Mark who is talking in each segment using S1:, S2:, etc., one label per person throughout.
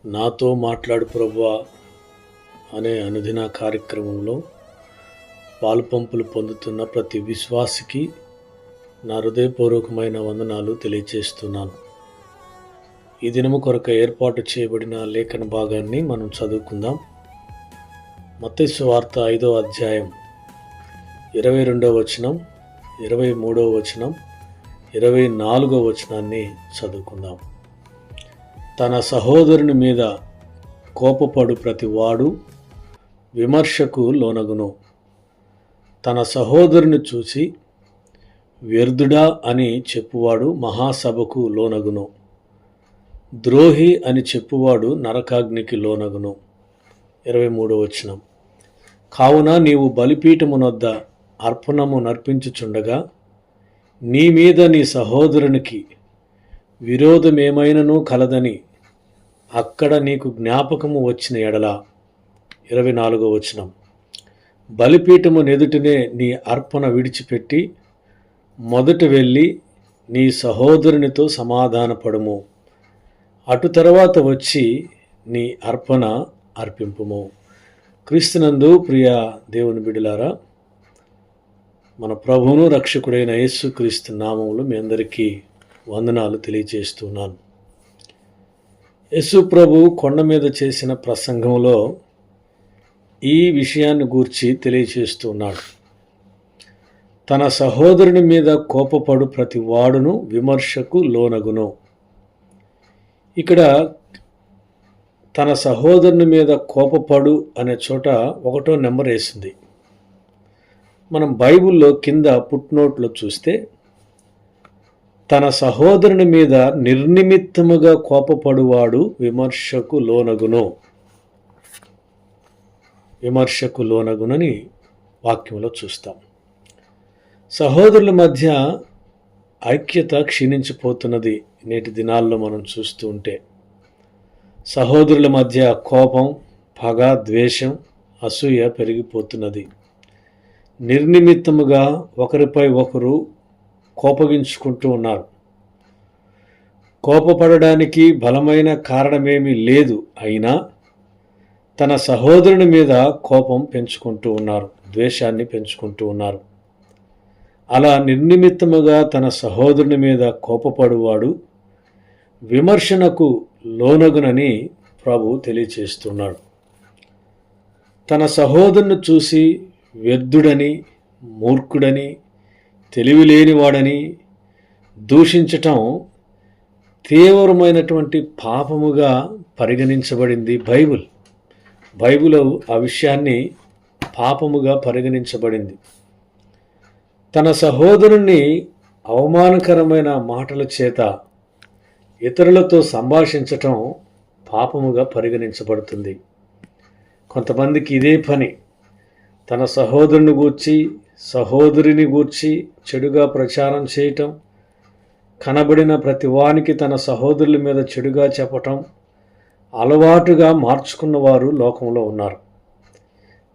S1: నాతో మాట్లాడు ప్రభువా అనే అనుదిన కార్యక్రమంలో పాలుపంపులు పొందుతున్న ప్రతి విశ్వాసికి నా హృదయపూర్వకమైన వందనాలు తెలియజేస్తున్నాను. ఈ దినము కొరకు ఏర్పాటు చేయబడిన లేఖన భాగాన్ని మనం చదువుకుందాం. మత్తయి సువార్త 5వ అధ్యాయం 22వ వచనం, 23వ వచనం, 24వ వచనాన్ని చదువుకుందాం. తన సహోదరుని మీద కోపపడు ప్రతి వాడు విమర్శకు లోనగును. తన సహోదరుని చూసి వ్యర్థుడా అని చెప్పువాడు మహాసభకు లోనగును. ద్రోహి అని చెప్పువాడు నరకాగ్నికి లోనగును. 23వ వచనం. కావున నీవు బలిపీఠమునొద్ద అర్పణము నర్పించుచుండగా నీ మీద నీ సహోదరునికి విరోధమేమైనను కలదని అక్కడ నీకు జ్ఞాపకము వచ్చిన ఎడల. 24వ వచనం. బలిపీఠము నెదుటనే నీ అర్పణ విడిచిపెట్టి మొదట వెళ్ళి నీ సహోదరునితో సమాధానపడుము. అటు తర్వాత వచ్చి నీ అర్పణ అర్పింపుము. క్రీస్తునందు ప్రియ దేవుని బిడ్డలారా, మన ప్రభువును రక్షకుడైన యేసు క్రీస్తు నామములో మీ అందరికీ వందనాలు తెలియజేస్తున్నాను. యేసు ప్రభు కొండ మీద చేసిన ప్రసంగంలో ఈ విషయాన్ని గూర్చి తెలియజేస్తున్నాడు. తన సహోదరుని మీద కోపపడు ప్రతి వాడును విమర్శకు లోనగును. ఇక్కడ తన సహోదరుని మీద కోపపడు అనే చోట 1వ నెంబర్ వేసింది. మనం బైబిల్లో కింద పుట్నోట్లో చూస్తే తన సహోదరుని మీద నిర్నిమిత్తముగా కోపపడువాడు విమర్శకు లోనగునని వాక్యంలో చూస్తాం. సహోదరుల మధ్య ఐక్యత క్షీణించిపోతున్నది నేటి దినాల్లో మనం చూస్తూ ఉంటే. సహోదరుల మధ్య కోపం, పగ, ద్వేషం, అసూయ పెరిగిపోతున్నది. నిర్నిమిత్తముగా ఒకరిపై ఒకరు కోపగించుకుంటూ ఉన్నారు. కోపపడడానికి బలమైన కారణమేమీ లేదు, అయినా తన సహోదరుని మీద కోపం పెంచుకుంటూ ఉన్నారు, ద్వేషాన్ని పెంచుకుంటూ ఉన్నారు. అలా నిర్నిమిత్తముగా తన సహోదరుని మీద కోపపడువాడు విమర్శనకు లోనగునని ప్రభు తెలియచేస్తున్నాడు. తన సహోదరుని చూసి వ్యర్థుడని, మూర్ఖుడని, తెలివిలేనివాడని దూషించటం తీవ్రమైనటువంటి పాపముగా పరిగణించబడింది. బైబిల్ ఆ విషయాన్ని పాపముగా పరిగణించబడింది. తన సహోదరుణ్ణి అవమానకరమైన మాటల చేత ఇతరులతో సంభాషించటం పాపముగా పరిగణించబడుతుంది. కొంతమందికి ఇదే పని. తన సహోదరుని గూర్చి, సహోదరిని గూర్చి చెడుగా ప్రచారం చేయటం, కనబడిన ప్రతి వానికి తన సహోదరుల మీద చెడుగా చెప్పటం అలవాటుగా మార్చుకున్నవారు లోకంలో ఉన్నారు.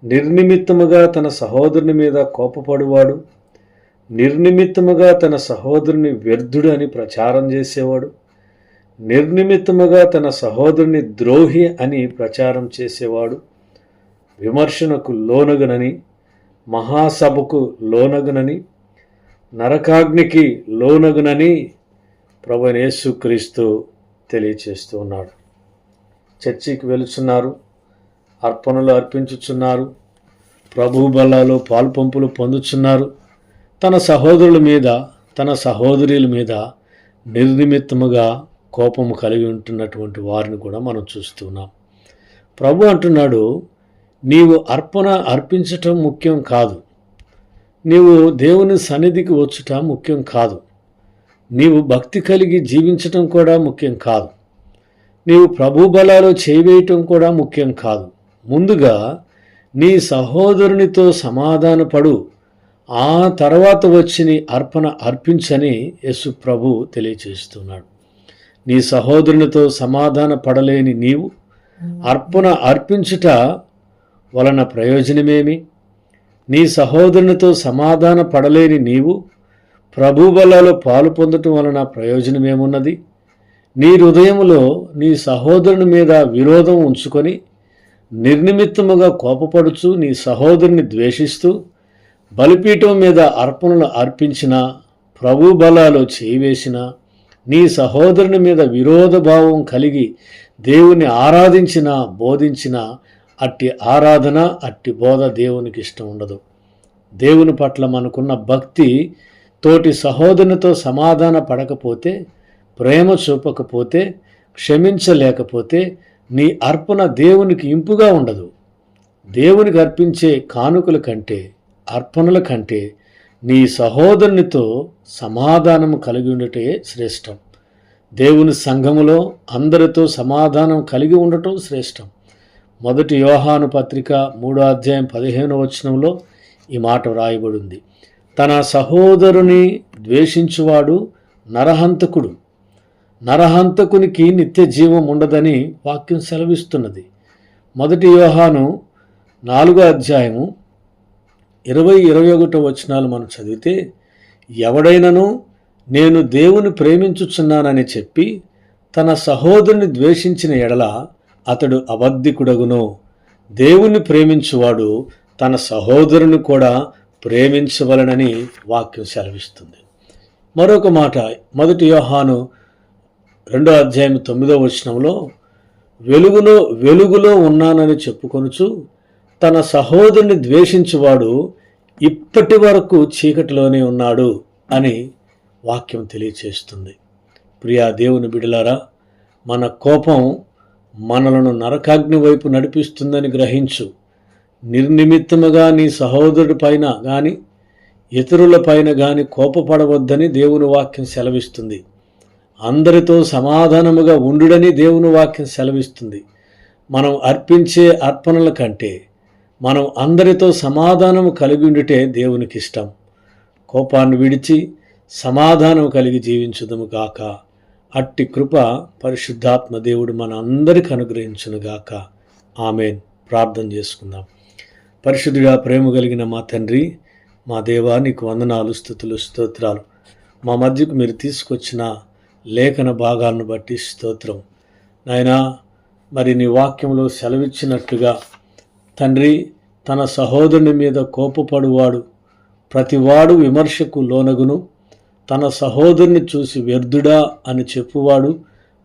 S1: నిర్నిమిత్తముగా తన సహోదరుని మీద కోపపడువాడు, నిర్నిమిత్తముగా తన సహోదరుని వ్యర్థుడు అని ప్రచారం చేసేవాడు, నిర్నిమిత్తముగా తన సహోదరుని ద్రోహి అని ప్రచారం చేసేవాడు విమర్శనకు లోనగునని, మహాసభకు లోనగునని, నరకాగ్నికి లోనగునని ప్రభువైన యేసుక్రీస్తు తెలియచేస్తూ ఉన్నాడు. చర్చికి వెళుచున్నారు, అర్పణలు అర్పించుచున్నారు, ప్రభు బల్లాలో పాలుపంపులు పొందుచున్నారు. తన సహోదరుల మీద, తన సహోదరుల మీద నిర్నిమిత్తముగా కోపము కలిగి ఉంటున్నటువంటి వారిని కూడా మనం చూస్తున్నాం. ప్రభు అంటున్నాడు, నీవు అర్పణ అర్పించటం ముఖ్యం కాదు, నీవు దేవుని సన్నిధికి వచ్చుట ముఖ్యం కాదు, నీవు భక్తి కలిగి జీవించటం కూడా ముఖ్యం కాదు, నీవు ప్రభు బలాలో చేయవేయటం కూడా ముఖ్యం కాదు. ముందుగా నీ సహోదరునితో సమాధానపడు, ఆ తర్వాత వచ్చి నీ అర్పణ అర్పించని యేసు ప్రభు తెలియచేస్తున్నాడు. నీ సహోదరునితో సమాధాన పడలేని నీవు అర్పణ అర్పించుట వలన ప్రయోజనమేమి? నీ సహోదరునితో సమాధాన పడలేని నీవు ప్రభు బలలో పాలు పొందటం వలన ప్రయోజనమేమున్నది? నీ హృదయములో నీ సహోదరుని మీద విరోధం ఉంచుకొని నిర్నిమిత్తముగా కోపపడుచు నీ సహోదరుని ద్వేషిస్తూ బలిపీఠం మీద అర్పణలు అర్పించిన ప్రభు బలాలు చేయివేసిన నీ సహోదరుని మీద విరోధ భావం కలిగి దేవుని ఆరాధించిన బోధించిన అట్టి ఆరాధన అట్టి బోధ దేవునికి ఇష్టం ఉండదు. దేవుని పట్ల మనకున్న భక్తి తోటి సహోదరునితో సమాధాన పడకపోతే, ప్రేమ చూపకపోతే, క్షమించలేకపోతే నీ అర్పణ దేవునికి ఇంపుగా ఉండదు. దేవునికి అర్పించే కానుకల కంటే, అర్పణల కంటే నీ సహోదరునితో సమాధానం కలిగి ఉండటే శ్రేష్టం. దేవుని సంఘములో అందరితో సమాధానం కలిగి ఉండటం శ్రేష్టం. 1 యోహాను పత్రిక 3వ అధ్యాయం 15వ వచనంలో ఈ మాట వ్రాయబడింది. తన సహోదరుని ద్వేషించువాడు నరహంతకుడు, నరహంతకునికి నిత్య జీవం ఉండదని వాక్యం సెలవిస్తున్నది. 1 యోహాను 4వ అధ్యాయము 20-21 వచనాలు మనం చదివితే, ఎవడైనను నేను దేవుని ప్రేమించుచున్నానని చెప్పి తన సహోదరుని ద్వేషించిన ఎడల అతడు అబద్ధికుడగును. దేవుని ప్రేమించువాడు తన సహోదరుని కూడా ప్రేమించవలనని వాక్యం సెలవిస్తుంది. మరొక మాట 1 యోహాను 2వ అధ్యాయం 9వ వచనంలో, వెలుగులో ఉన్నానని చెప్పుకొనుచు తన సహోదరుని ద్వేషించువాడు ఇప్పటి వరకు చీకటిలోనే ఉన్నాడు అని వాక్యం తెలియచేస్తుంది. ప్రియా దేవుని బిడ్డలారా, మన కోపం మనలను నరకాగ్ని వైపు నడిపిస్తుందని గ్రహించు. నిర్నిమిత్తముగా నీ సహోదరుడి పైన కానీ ఇతరుల పైన కానీ కోపపడవద్దని దేవుని వాక్యం సెలవిస్తుంది. అందరితో సమాధానముగా ఉండుడని దేవుని వాక్యం సెలవిస్తుంది. మనం అర్పించే అర్పణల కంటే మనం అందరితో సమాధానము కలిగి ఉండుటే దేవునికి ఇష్టం. కోపాన్ని విడిచి సమాధానం కలిగి జీవించుదము గాక. అట్టి కృప పరిశుద్ధాత్మ దేవుడు మన అందరికి అనుగ్రహించును గాక. ఆమేన్. ప్రార్థన చేసుకుందాం. పరిశుద్ధుడా, ప్రేమ కలిగిన మా తండ్రి, మా దేవా, నీకు వందనాలు, స్తుతులు, స్తోత్రాలు. మా మధ్యకు మీరు తీసుకొచ్చిన లేఖన భాగాలను బట్టి స్తోత్రం. నాయనా, మరి నీ వాక్యంలో సెలవిచ్చినట్లుగా తండ్రి, తన సహోదరుని మీద కోపపడువాడు ప్రతివాడు విమర్శకు లోనగును, తన సహోదరుని చూసి వ్యర్థుడా అని చెప్పువాడు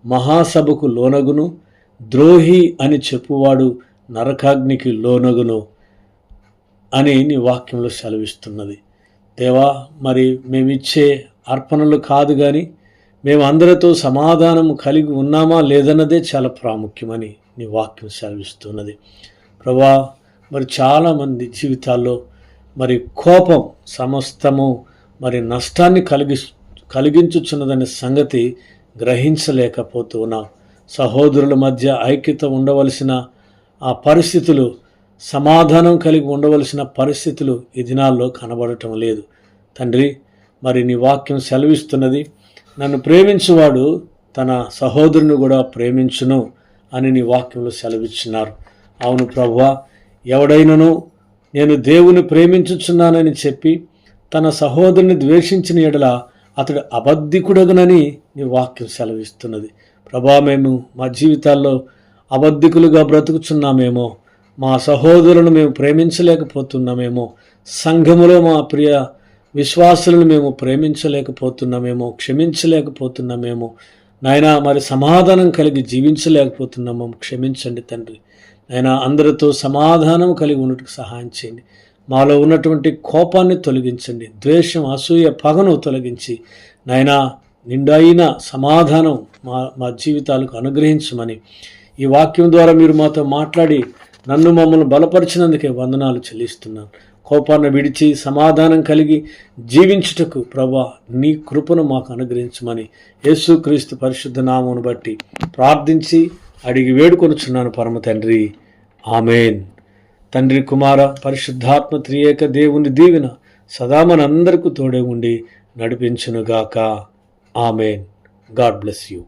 S1: మహాసభకు లోనగును, ద్రోహి అని చెప్పువాడు నరకాగ్నికి లోనగును అని నీ వాక్యంలో సెలవిస్తున్నది. దేవా, మరి మేమిచ్చే అర్పణలు కాదు కానీ మేము అందరితో సమాధానం కలిగి ఉన్నామా లేదన్నదే చాలా ప్రాముఖ్యమని నీ వాక్యం సెలవిస్తున్నది. ప్రభా, మరి చాలామంది జీవితాల్లో మరి కోపం సమస్తము మరి నష్టాన్ని కలిగించుచున్నదనే సంగతి గ్రహించలేకపోతున్నాం. సహోదరుల మధ్య ఐక్యత ఉండవలసిన ఆ పరిస్థితులు, సమాధానం కలిగి ఉండవలసిన పరిస్థితులు ఈ దినాల్లో కనబడటం లేదు. తండ్రి, మరి నీ వాక్యం సెలవిస్తున్నది, నన్ను ప్రేమించువాడు తన సహోదరుని కూడా ప్రేమించును అని నీ వాక్యంలో సెలవిస్తున్నారు. అవును ప్రభువా, ఎవడైనను నేను దేవుని ప్రేమించుచున్నానని చెప్పి తన సహోదరుని ద్వేషించిన ఎడల అతడు అబద్ధికుడగునని నీ వాక్యం సెలవిస్తున్నది. ప్రభా, మేము మా జీవితాల్లో అబద్ధికులుగా బ్రతుకుచున్నామేమో, మా సహోదరులను మేము ప్రేమించలేకపోతున్నామేమో, సంఘములో మా ప్రియ విశ్వాసులను మేము ప్రేమించలేకపోతున్నామేమో, క్షమించలేకపోతున్నామేమో నాయనా, మరి సమాధానం కలిగి జీవించలేకపోతున్నామో క్షమించండి తండ్రి. నాయనా, అందరితో సమాధానం కలిగి ఉన్నట్టుకు సహాయం చేయండి. మాలో ఉన్నటువంటి కోపాన్ని తొలగించండి, ద్వేషం, అసూయ, పగను తొలగించి నాయనా నిండైన సమాధానం మా జీవితాలకు అనుగ్రహించమని ఈ వాక్యం ద్వారా మీరు మాతో మాట్లాడి నన్ను మమ్మల్ని బలపరిచినందుకే వందనాలు చెల్లిస్తున్నాను. కోపాన్ని విడిచి సమాధానం కలిగి జీవించుటకు ప్రభా నీ కృపను మాకు అనుగ్రహించమని యేసుక్రీస్తు పరిశుద్ధ నామమును బట్టి ప్రార్థించి అడిగి వేడుకొనుచున్నాను పరమ తండ్రి. ఆమేన్. తండ్రి, కుమార, పరిశుద్ధాత్మ త్రియేక దేవుని దీవెన సదా మనందరికీ తోడే ఉండి నడిపించునుగాక. ఆమేన్. God bless you.